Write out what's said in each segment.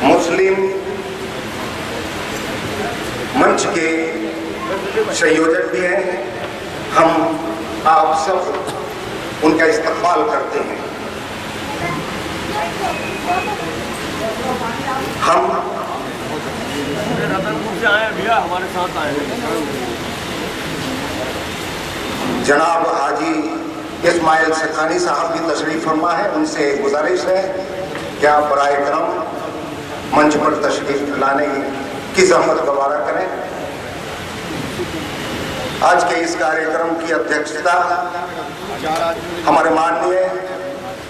मुस्लिम मंच के संयोजक भी हैं। हम आप सब उनका इस्तकबाल करते हैं। हम रतनपुर से आए भैया, हमारे साथ आए हैं। जनाब हाजी इस्माइल सखानी साहब की तशरीफ फरमा है। उनसे गुजारिश है कि आप बराए करम मंच पर तशरीफ लाने की जहमत गवारा करें। आज के इस कार्यक्रम की अध्यक्षता हमारे माननीय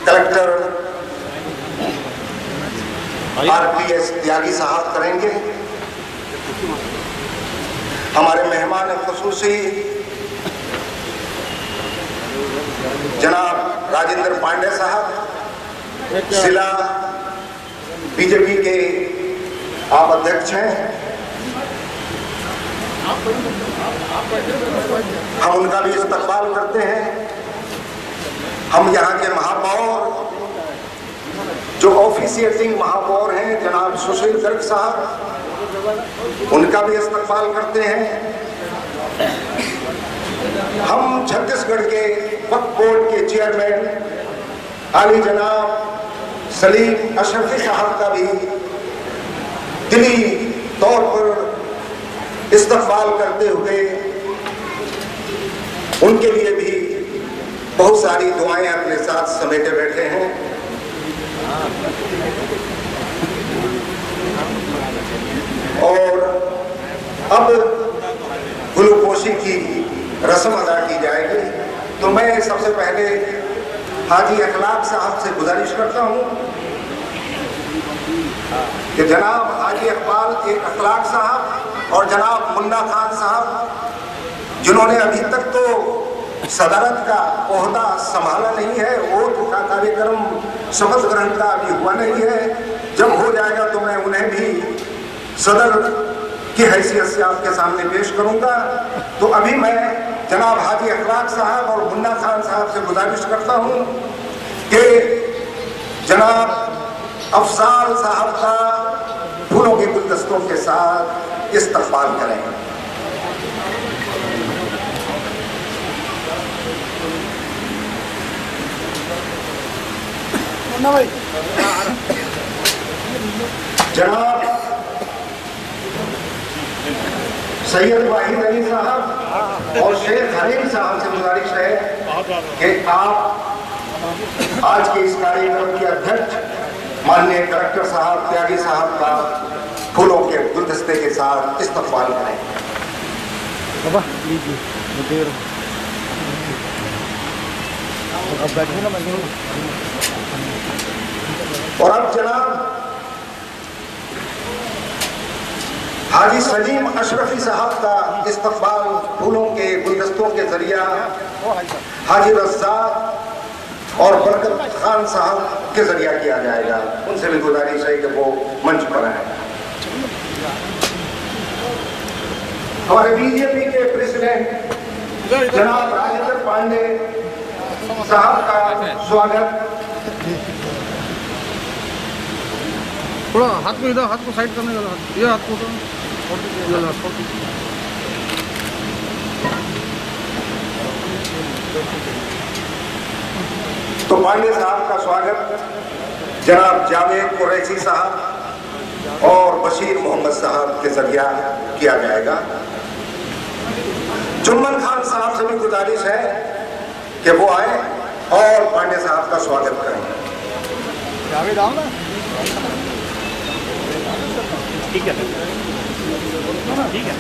कलेक्टर RPS त्यागी साहब करेंगे। हमारे मेहमान खुसूसी जनाब राजेंद्र पांडे साहब, जिला बीजेपी के आप अध्यक्ष हैं। हम उनका भी इस्तकबाल करते हैं। हम यहाँ के महापौर जो ऑफिशिएटिंग महापौर हैं जनाब सुशील गर्ग साहब, उनका भी इस्तकबाल करते हैं। हम छत्तीसगढ़ के वक्फ बोर्ड के चेयरमैन आली जनाब सलीम अशरफी साहब का भी दिली तौर पर इस्तकबाल करते हुए उनके लिए भी बहुत सारी दुआएं अपने साथ समेटे बैठे हैं। और अब गुलूपोशी की रस्म अदा की जाएगी। तो मैं सबसे पहले हाजी अखलाक साहब से गुजारिश करता हूं कि जनाब हाजी इकबाल एक अखलाक साहब और जनाब मुन्ना खान साहब, जिन्होंने अभी तक तो सदारत का ओहदा संभाला नहीं है, ओथ का कार्यक्रम शपथ ग्रहण का अभी हुआ नहीं है। जब हो जाएगा तो मैं उन्हें भी सदर की हैसियत से आपके सामने पेश करूंगा। तो अभी मैं जनाब हाजी अखलाक साहब और मुन्ना खान साहब से गुजारिश करता हूं कि जनाब अफसाल साहब का फूलों के गुलदस्तों के साथ इस्तकबाल करें। जनाब सैयद वाहिद अली साहब और शेख हरीम साहब से गुजारिश है कि आप आज के इस कार्यक्रम के अध्यक्ष माननीय कलेक्टर साहब त्यागी साहब का फूलों के गुलदस्ते के साथ इस्तकबाल करें। और अब जनाब हाजी सलीम अशरफी साहब का इस्तकबाल फूलों के गुलदस्तों के जरिया हाजी रज़्ज़ाक और बरकत खान साहब के जरिया किया जाएगा। उनसे भी गुजारिश है कि वो मंच पर आए। हमारे बीजेपी के प्रेसिडेंट जनाब राजेंद्र पांडे साहब का स्वागत। थोड़ा हाथ को इधर, हाथ को साइड करने का, ये हाथ को तो पांडे साहब का स्वागत जनाब जावेद कुरैशी साहब और बशीर मोहम्मद साहब के जरिया किया जाएगा। जुम्मन खान साहब से भी गुजारिश है कि वो आए और पांडे साहब का स्वागत करें। जावेद आओ ना। ठीक है, ठीक है।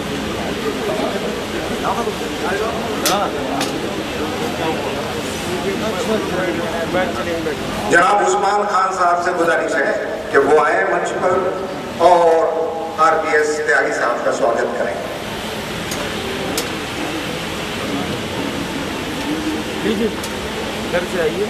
जनाब उस्मान खान साहब से गुजारिश है कि वो आए मंच पर और RPS त्यागी साहब का स्वागत करें। लीजिए, घर से आइए।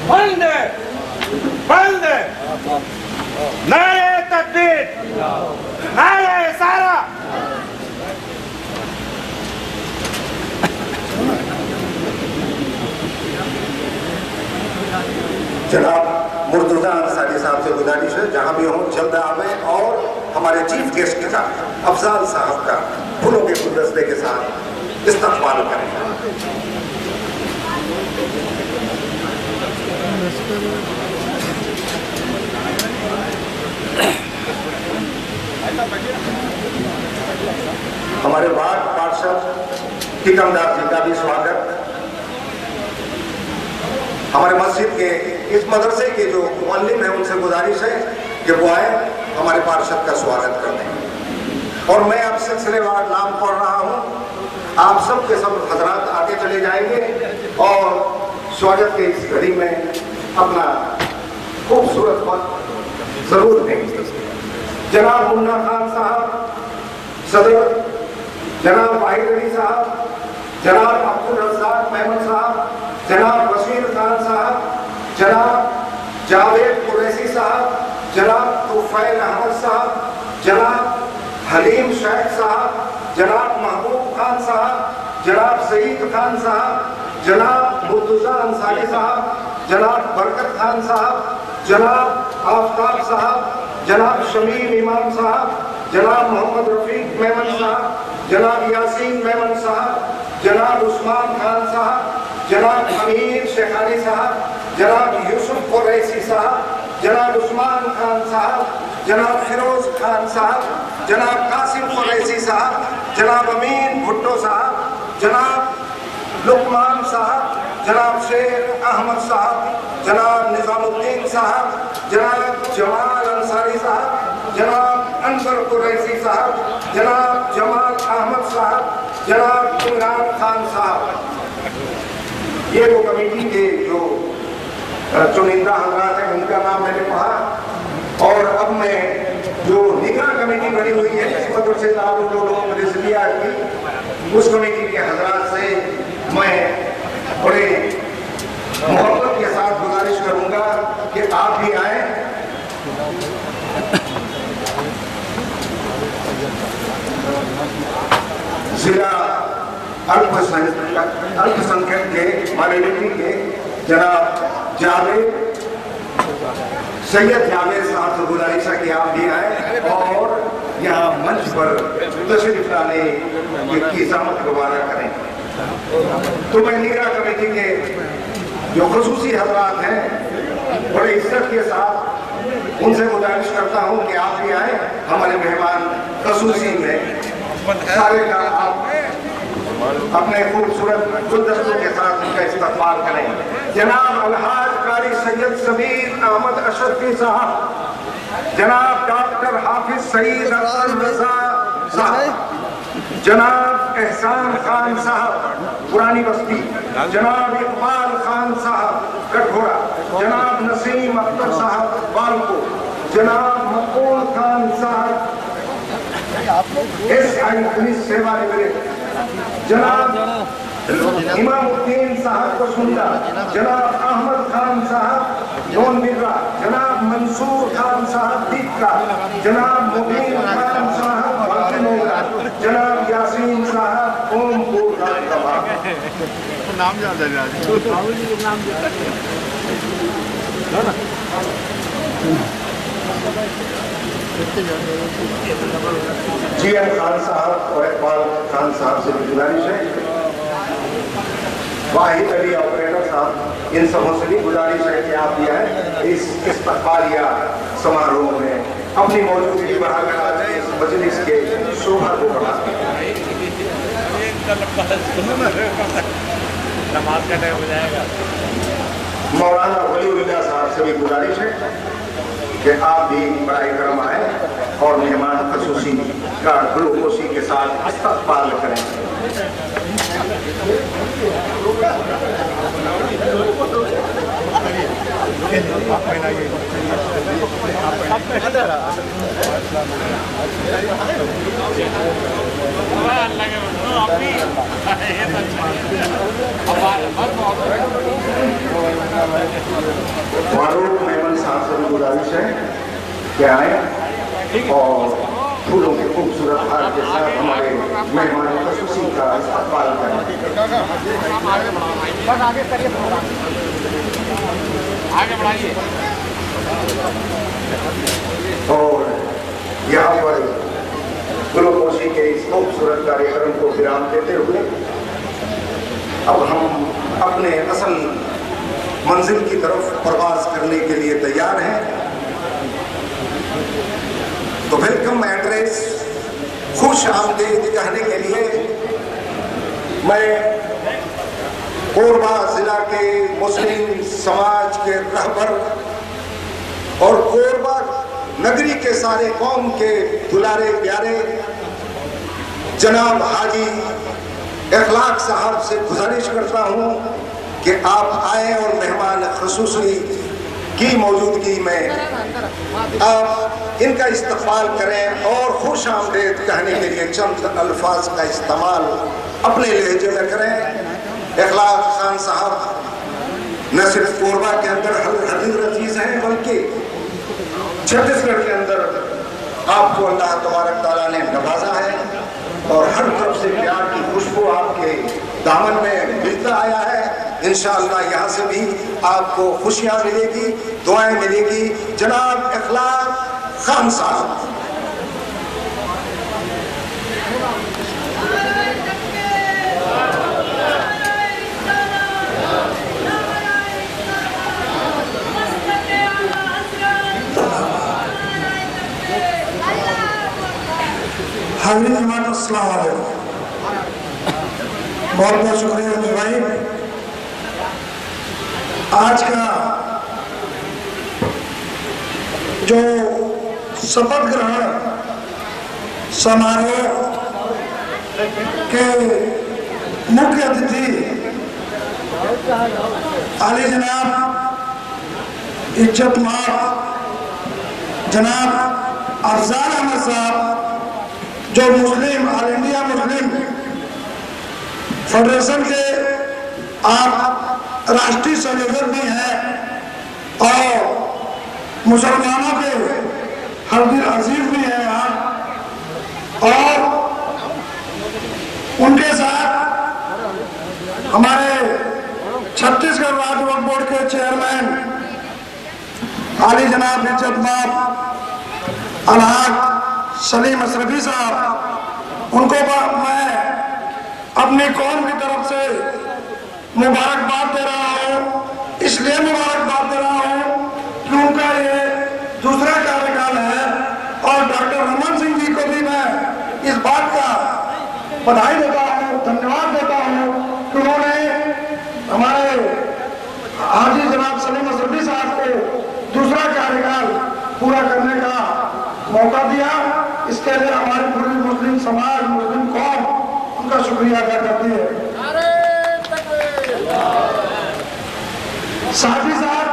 वंदे वंदे नारे तकबीर, नारे सारा, जनाब मुर्तजा अंसारी साहब से गुजारिश है जहाँ भी हों जल्द आवे और हमारे चीफ गेस्ट का अफजाल साहब का फूलों के गुलदस्ते के साथ इस्तकबाल करें। हमारे वार्ड पार्षद टीकमदार जी का भी स्वागत। हमारे मस्जिद के इस मदरसे के जो मुअल्लिम है उनसे गुजारिश है कि वो आए हमारे पार्षद का स्वागत करने। और मैं अब सिलसिलेवार नाम पढ़ रहा हूँ, आप सब के सब हजरात आगे चले जाएंगे और स्वागत के इस घड़ी में अपना खूबसूरत वक्त जरूर देंगे। जनाब मुन्ना खान साहब सदर, जनाब वाहिद अली साहब, जनाब अब्दुल रज़्ज़ाक मेमन साहब, जनाब वसीर खान साहब, जनाब जावेद कुरैशी साहब, जनाब तुफैल अहमद साहब, जनाब हलीम शेख साहब, जनाब महबूब खान साहब, जनाब सईद खान साहब, जनाब मुर्तजा अंसारी साहब, जनाब बरकत खान साहब, जनाब आफ्ताब साहब, जनाब शमीम इमाम साहब, जनाब मोहम्मद रफीक मेमन साहब, जनाब यासीन मेमन साहब, जनाब उस्मान खान साहब, जनाब अमीर शेखानी साहब, जनाब यूसुफ कुरैशी साहब, जनाब उस्मान खान साहब, जनाब फिरोज खान साहब, जनाब कासिम कुरैशी साहब, जनाब अमीन भुट्टो साहब, जनाब लुकमान साहब, जनाब शेर अहमद साहब, जनाब निजामुद्दीन साहब, जनाब जमाल अंसारी साहब, जनाब अनवर कुरैशी साहब, जनाब जमाल अहमद साहब, जनाब इमरान खान साहब। ये वो कमेटी के जो चुनिंदा हजरात हैं उनका नाम मैंने पढ़ा। और अब मैं जो निगरान कमेटी बनी हुई है इस वजह से रिजविया की, उस कमेटी के हजरात से मैं बड़े मोहब्बत के साथ गुजारिश करूंगा कि आप भी आए। जिला अल्पसंख्यक के माइनॉरिटी के जनाब जावेद सैयद जावेद साहब से गुजारिश है कि आप भी आए और यहाँ मंच पर तशरीफ लाने की ज़हमत दोबारा करें। तो मैं निगरान कमेटी के जो खुसूसी हजरात हैं बड़े इज्जत के साथ उनसे गुजारिश करता हूँ कि आप भी आए, हमारे मेहमान खसूसी में सारे का आप अपने खूबसूरत गुलदस्तों के साथ उनका इस्तकबाल करें। जनाब अलहाज कारी सैयद समीर अहमद अशरफी साहब, जनाब डॉक्टर हाफिज सईद अख्तर रजा साहब, जनाब एहसान खान साहब पुरानी बस्ती, जनाब इकबाल खान साहब कठघोरा, जनाब नसीम अख्तर साहब बालको, जनाब मकबूल खान साहब SI पुलिस सेवानिवृत्त, जनाब इमामुद्दीन साहब कसुंदा, जनाब अहमद खान साहब नोन बिर्रा, जनाब मंसूर खान साहब दीपका, जनाब मुबीन खान साहब बातिनोगा, जनाब यासीन साहब ओमपुर नाम GN खान साहब और इकबाल खान साहब से गुजारिश है। वाहिद अली ऑपरेटर साहब, इन सबों से भी गुजारिश है कि आप भी आए इस इस्तकबालिया समारोह में अपनी मौजूदगी बढ़ाकर आ जाए, इस मजलिस के शोभा को बढ़ाते नमाज का टाइम हो जाएगा। मौलाना वलीउल्लाह साहब से भी गुजारिश है कि आप भी बड़ाई करम आए और मेहमान खसूसी का ग्लूकोसी के साथ इस्तकबाल करें। फारूक मेमन साहब से भी गुजारिश है कि आए और फूलों के खूबसूरत हार के साथ हमारे मेहमान खसूसी का इस्तकबाल करें। आगे बढ़ाइए। और यहाँ पर गुलपोशी के इस खूबसूरत कार्यक्रम को विराम देते हुए अब हम अपने असल मंजिल की तरफ प्रवास करने के लिए तैयार हैं। तो वेलकम एड्रेस खुश आमदीद कहने के लिए मैं कोरबा जिला के मुस्लिम समाज के रहबर और कोरबा नगरी के सारे कौम के दुलारे प्यारे जनाब हाजी इखलाक साहब से गुजारिश करता हूं कि आप आए और मेहमान खुसूसी की मौजूदगी में आप इनका इस्तकबाल करें और खुश आमदीद कहने के लिए चंद अल्फाज का इस्तेमाल अपने लहजे में करें। इखलाक खान साहब न सिर्फ कोरबा के अंदर हदीर रफीज हैं बल्कि छत्तीसगढ़ के अंदर आपको अल्लाह तबारक तआला ने नवाजा है और हर तरफ से प्यार की खुशबू आपके दामन में मिलता आया है। इंशाअल्लाह यहाँ से भी आपको खुशियाँ मिलेगी, दुआएं मिलेगी। जनाब इखलाक खान साहब। हाज़रीन जमात अस्सलाम वालेकुम। बहुत बहुत शुक्रिया अमीर भाई। आज का जो शपथ ग्रहण समारोह के मुख्य अतिथि आली जनाब इज्जत माब जनाब अफजाल अहमद साहब जो मुस्लिम ऑल इंडिया मुस्लिम फेडरेशन के आप राष्ट्रीय संयोजक भी हैं और मुसलमानों के हरदिल अजीज भी हैं आप, और उनके साथ हमारे छत्तीसगढ़ राज्य वक्फ बोर्ड के चेयरमैन आली जनाब इज्जत माब अलहाज सलीम अशरफी साहब, उनको मैं अपनी कौम की तरफ से मुबारकबाद दे रहा हूँ। इसलिए मुबारकबाद दे रहा हूँ कि उनका ये दूसरा कार्यकाल है और डॉक्टर रमन सिंह जी को भी मैं इस बात का बधाई देता हूँ, धन्यवाद देता हूँ कि उन्होंने हमारे हाजी जनाब सलीम अशरफी साहब को दूसरा कार्यकाल पूरा करने का मौका दिया। इसके लिए हमारी पूरी मुस्लिम समाज मुस्लिम कौम उनका शुक्रिया अदा करती है। साथ ही साथ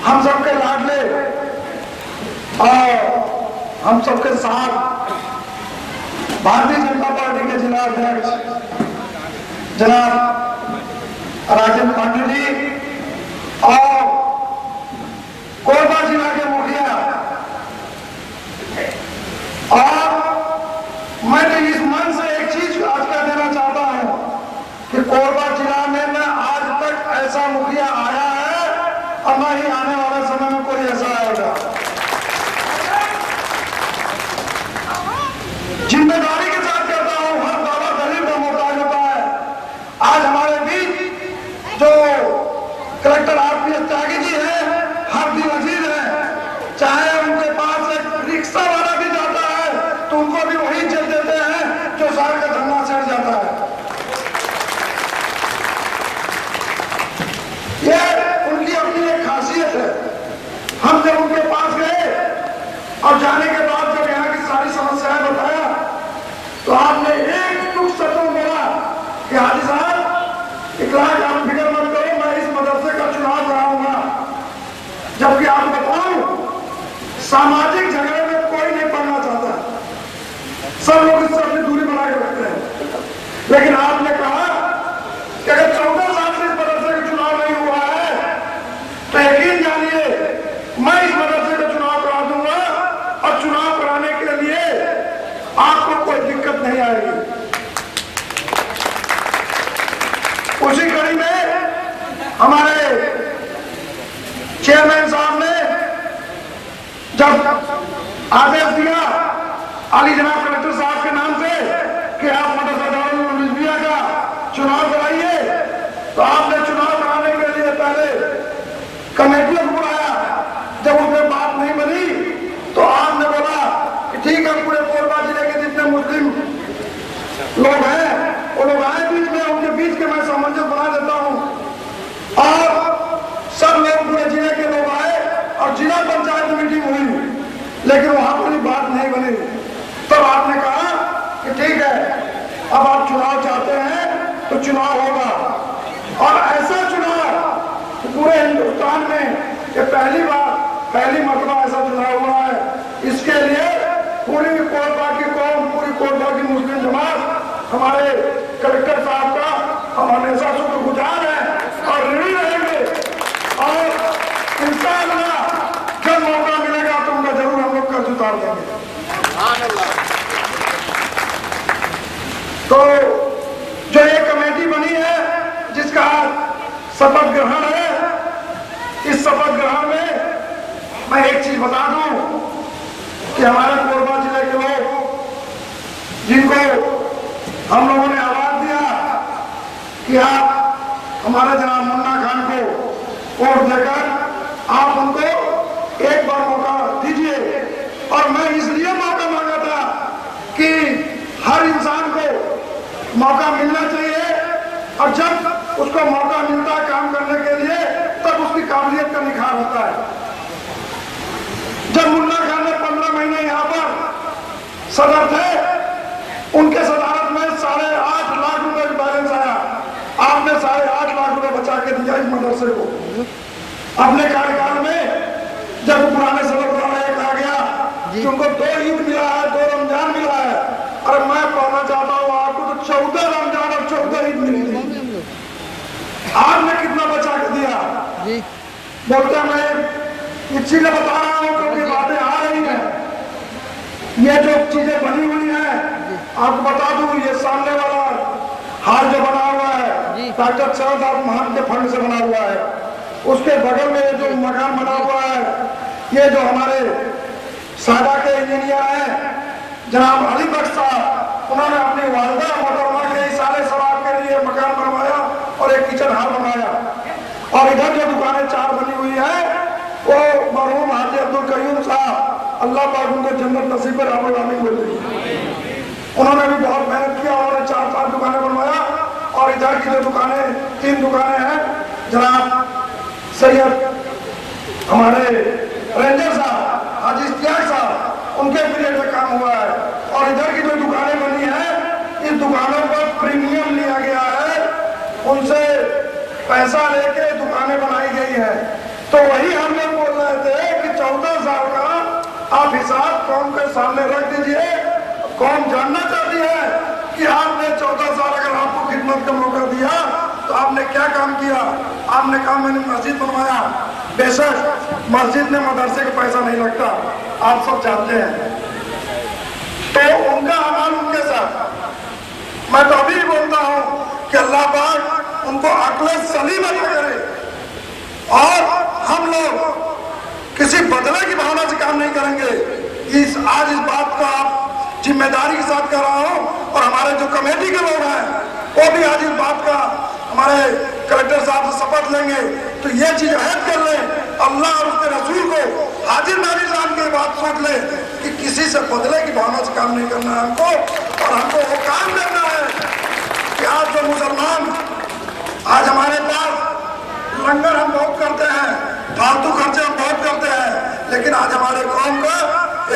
हम सबके लाडले और हम सबके साथ भारतीय जनता पार्टी के जिला अध्यक्ष जनाब राजेंद्र पांडे जी और कोरबा जिला के मुखिया, और मैं तो इस मन से एक चीज आज कह देना चाहता हूं कि कोरबा जिला में न आज तक ऐसा मुखिया आया है और न ही आने वाले समय में कोई ऐसा आएगा। जिम्मेदारी के साथ कहता हूं, हर दावा दलील का मोहताज होता है। आज हमारे बीच जो कलेक्टर आरपीएस त्यागी जी है, हरदिल अजीज है, चाहे उनके पास एक रिक्शा वाला भी जाता है तो उनको भी वही चल देते हैं जो शहर का धरना चढ़ जाता है। ये उनकी अपनी एक खासियत है। हम जब उनके पास गए और जाने के बाद जब यहाँ की सारी समस्याएं बताया तो आपने एक टुक शब्दों बोला कि हाजी साहब इखलाक आप फिक्र मत करो, मैं इस मदरसे का चुनाव कराऊंगा। जबकि आप बताऊं सामाजिक झगड़े में कोई नहीं पड़ना चाहता, सब लोग इससे अपनी दूरी बना के रखते हैं। लेकिन आपने कहा कि अगर 14 साल से इस मदरसे का चुनाव नहीं हुआ है तो यकीन जानिए मैं इस मदरसे का चुनाव करा दूंगा और चुनाव कराने के लिए आपको कोई दिक्कत नहीं आएगी। उसी कड़ी में हमारे चेयरमैन साहब ने जब आदेश दिया अली जनाब कलेक्टर साहब के नाम से कि आप मदरसा दारुल रिजविया का चुनाव कराइए, तो आपने चुनाव कराने के लिए पहले कमेटी को बुलाया। जब उसमें बात नहीं बनी तो आपने बोला कि ठीक है, पूरे कोरबा जिले के जितने मुस्लिम लोग हैं वो लोग आए बीच में, उनके बीच के मैं सामंजस्य बना देता हूँ। और सब लोग पूरे जिले के लोग आए और जिला पंचायत मीटिंग हुई, लेकिन वहां पर बात नहीं बनी। तब आपने कहा कि ठीक है, अब आप चुनाव चाहते हैं तो चुनाव होगा। और ऐसा चुनाव कि पूरे हिंदुस्तान में ये पहली मरतबा ऐसा चुनाव हुआ है। इसके लिए पूरी कोरबा की कौम, पूरी कोरबा की मुस्लिम जमात, हमारे कलेक्टर साहब का हम हमेशा शुक्रगुजार हैं और ऋणी रहेंगे। और इंशाअल्लाह जब मौका मिलेगा तो उनका जरूर हम लोग कर्ज उतार देंगे। तो जो ये कमेटी बनी है जिसका शपथ ग्रहण है, इस शपथ ग्रहण में मैं एक चीज बता दूं कि हमारे कोरबा जिले के लोग जिनको हम लोगों ने आवाज दिया कि आप हमारे जनाब मुन्ना खान को वोट देकर आप उनको एक बार मौका दीजिए। और मैं इसलिए मौका मांगा था कि हर इंसान को मौका मिलना चाहिए, और जब उसको मौका मिलता है काम करने के लिए तब उसकी काबिलियत का निखार होता है। जब मुन्ना खान ने 15 महीने यहाँ पर सदर थे, उनके सदारत में 8.5 लाख रुपए का बैलेंस आया। आपने 8.5 लाख रुपए बचा के दिया इस मदरसे को। अपने कार्यकाल में जब पुराने सदर द्वारा कहा गया कि उनको 2 ईद मिला है, 2 रमजान मिला है, और मैं कहना चाहता हूँ आपको तो 14 रमजान और 14 ईद मिली थी। आपने कितना बचा के दिया? बोलते मैं इसीलिए बता रहा हूँ क्योंकि बातें आ रही हैं। ये जो चीजें बनी हुई हैं, आपको बता दूं, ये सामने वाला हाल जो बना हुआ है डॉक्टर चरणदास महंत के फंड से बना हुआ है। उसके बगल में जो मकान बना हुआ है, ये जो हमारे सादा के इंजीनियर हैं जनाब अली बख्श साहब, उन्होंने अपनी वालदा मोहतरमा के इशारे सवाब के लिए मकान बनवाया और एक किचन हॉल बनाया। और इधर जो दुकानें 4 बनी हुई है वो मरहूम हाजी अब्दुल कयूम साहब, अल्लाह पाक उनको जन्नत नसीब पर आमीन बोल रही। उन्होंने भी बहुत मेहनत किया, उन्होंने 4-5 दुकानें बनवाया। और इधर की जो दुकानें 3 दुकानें हैं, जनाब सैयद हमारे रेंजर साहब, हाजी इश्तियाक साहब, उनके पीरियड में काम हुआ है। और इधर की जो दुकानें बनी हैं, इस दुकानों पर प्रीमियम लिया गया है, उनसे पैसा लेके दुकानें बनाई गई है। तो वही हम लोग बोल रहे थे कि 14 साल का आप हिसाब कौम के सामने रख दीजिए। कौम जानना चाहती है कि आपने 14 साल अगर आपको खिदमत का मौका दिया तो आपने क्या काम किया। आपने कहा मैंने मस्जिद बनवाया। बेशक मस्जिद में मदरसे का पैसा नहीं लगता, आप सब जानते हैं। तो उनका अमल उनके साथ। मैं तो अभी बोलता हूँ कि अल्लाह पाक उनको अक्ल सलीम अता करे। और हम लोग किसी बदले की भावना से काम नहीं करेंगे। आज इस बात का आप जिम्मेदारी के साथ कर रहा हूँ। और हमारे जो कमेटी के लोग हैं वो भी आज इस बात का हमारे कलेक्टर साहब से शपथ लेंगे। तो ये चीज अहद कर ले, अल्लाह और उसके रसूल को हाजिर नाजिर जान के बात सोच ले कि किसी से बदले की भावना से काम नहीं करना है हमको। और हमको वो काम करना है कि आज जो मुसलमान, आज हमारे पास लंगर हम बहुत करते हैं, फालतू खर्चे हम बहुत करते हैं, लेकिन आज हमारे कौम का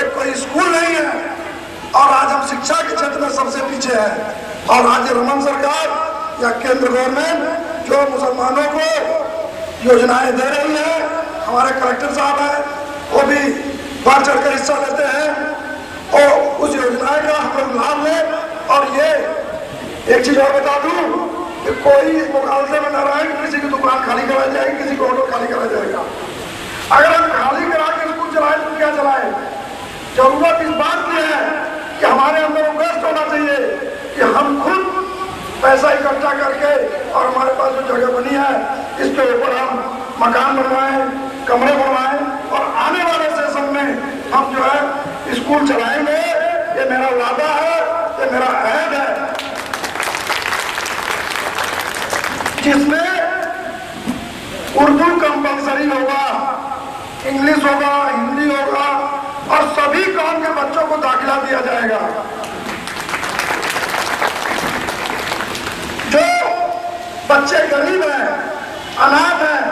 एक कोई स्कूल नहीं है। और आज हम शिक्षा के क्षेत्र में सबसे पीछे हैं। और आज रमन सरकार या केंद्र गवर्नमेंट जो मुसलमानों को योजनाएं दे रही है, हमारे कलेक्टर साहब हैं वो भी बढ़ चढ़कर हिस्सा लेते हैं और उस योजनाएं का हम लोग लाभ लें। और ये एक चीज और बता दूं कि कोई इस मुकाबले में न रहे, किसी की दुकान खाली कराई जाएगी, किसी को ऑटो खाली कराया जाएगा। अगर हम खाली करा के स्कूल चलाए तो क्या चलाए? जरूरत इस बात की है कि हमारे अंदर उगस्ट होना चाहिए कि हम खुद पैसा इकट्ठा करके और हमारे पास जो जगह बनी है इसके ऊपर हम मकान बनवाएं, कमरे बनवाएं और आने वाले सेशन में हम जो है स्कूल चलाएंगे। ये मेरा वादा है, ये मेरा अहद है, जिसमें उर्दू कंपलसरी होगा, इंग्लिश होगा, हिंदी होगा और सभी कौम के बच्चों को दाखिला दिया जाएगा। जो बच्चे गरीब हैं, अनाथ हैं,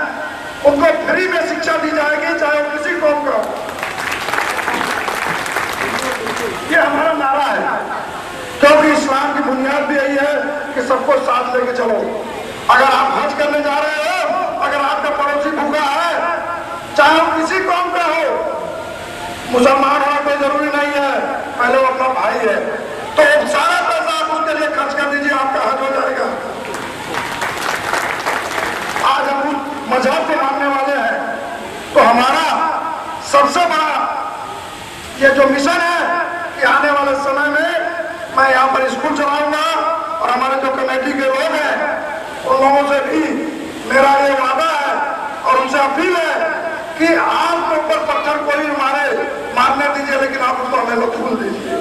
उनको फ्री में शिक्षा दी जाएगी, चाहे वो किसी कौम का हो। ये हमारा नारा है, क्योंकि इस्लाम की बुनियाद भी यही है कि सबको साथ लेके चलो। अगर आप हज करने जा रहे हो, अगर आपका पड़ोसी भूखा है, चाहे वो किसी कौम का हो, मुसलमान होना कोई जरूरी नहीं है, पहले वो अपना भाई है, तो सारा पैसा आप उसके लिए खर्च कर दीजिए, आपका हज हो जाएगा। आज हम उस मजहब को मानने वाले हैं, तो हमारा सबसे बड़ा ये जो मिशन है कि आने वाले समय में मैं यहाँ पर स्कूल चलाऊंगा और हमारे जो कमेटी के लोग हैं उन लोगों से भी मेरा ये वादा है और उनसे अपील है कि आपके ऊपर पत्थर कोई मारने दीजिए, लेकिन आप उसको हमें लखूल दीजिए।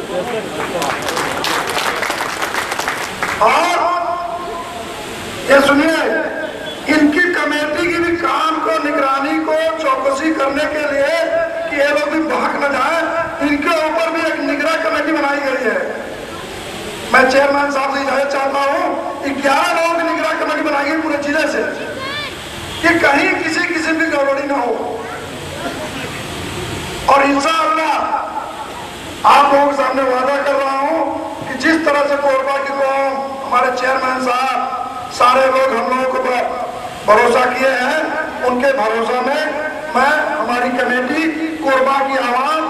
और ये सुनिए, इनकी कमेटी की भी काम को, निगरानी को, चौकसी करने के लिए कि ये लोग भी बहक न जाए, इनके ऊपर भी एक निगरान कमेटी बनाई गई है। मैं चेयरमैन साहब से इजाजत चाहता हूँ, 11 लोगों की निगरान कमेटी बनाई गई पूरे जिले से, कि कहीं किसी किस्म की गड़बड़ी ना हो। और इंशाअल्लाह आप लोगों के सामने वादा कर रहा हूँ कि जिस तरह से कोरबा की कौम, हमारे चेयरमैन साहब, सारे लोग हम लोगों को भरोसा किए हैं, उनके भरोसा में मैं, हमारी कमेटी, कोरबा की आवाम,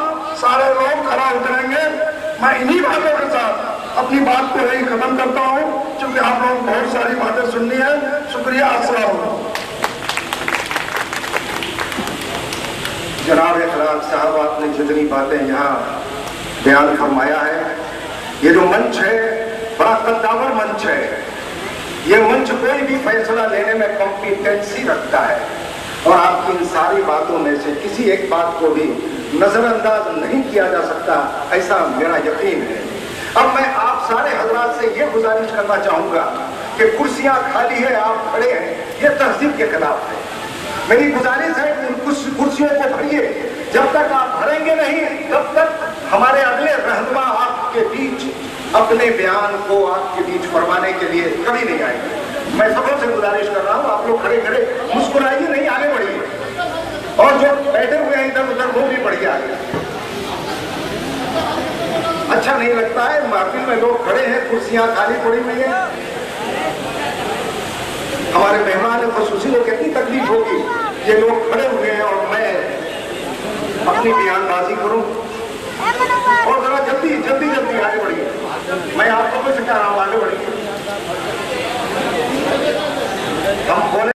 सारे लोग खड़ा उतरेंगे। मैं इन्हीं बातों के साथ अपनी बात को यही खत्म करता हूँ, क्योंकि आप लोगों को बहुत सारी बातें सुननी है। शुक्रिया। अस्सलाम वालेकुम। जनाब इखलाक साहब, आपने जितनी बातें यहाँ बयान फरमाया है, ये जो मंच है बड़ा कद्दावर मंच है। ये मंच कोई भी फैसला लेने में कॉम्पिटेंसी रखता है और आपकी इन सारी बातों में से किसी एक बात को भी नजरअंदाज नहीं किया जा सकता, ऐसा मेरा यकीन है। अब मैं आप सारे हजरात से ये गुजारिश करना चाहूंगा कि कुर्सियां खाली है, आप खड़े हैं, ये तहजीब के खिलाफ है। मेरी गुजारिश है कि उन कुर्सियों को भरिए। जब तक आप भरेंगे नहीं, तब तक हमारे अगले रहनुमा आपके बीच अपने बयान को आपके बीच फरमाने के लिए कभी नहीं आएंगे। मैं सबों से गुजारिश कर रहा हूँ, आप लोग खड़े खड़े मुस्कुराइए नहीं, आगे बढ़िए, और जो बैठे हुए हैं इधर उधर वो भी बढ़िए आगे। अच्छा नहीं लगता है महफिल में लोग खड़े हैं, कुर्सियां खाली पड़ी हुई हैं। हमारे मेहमान खुसूसी को कितनी तकलीफ होगी, ये लोग खड़े हुए हैं और मैं अपनी बयानबाजी करूं।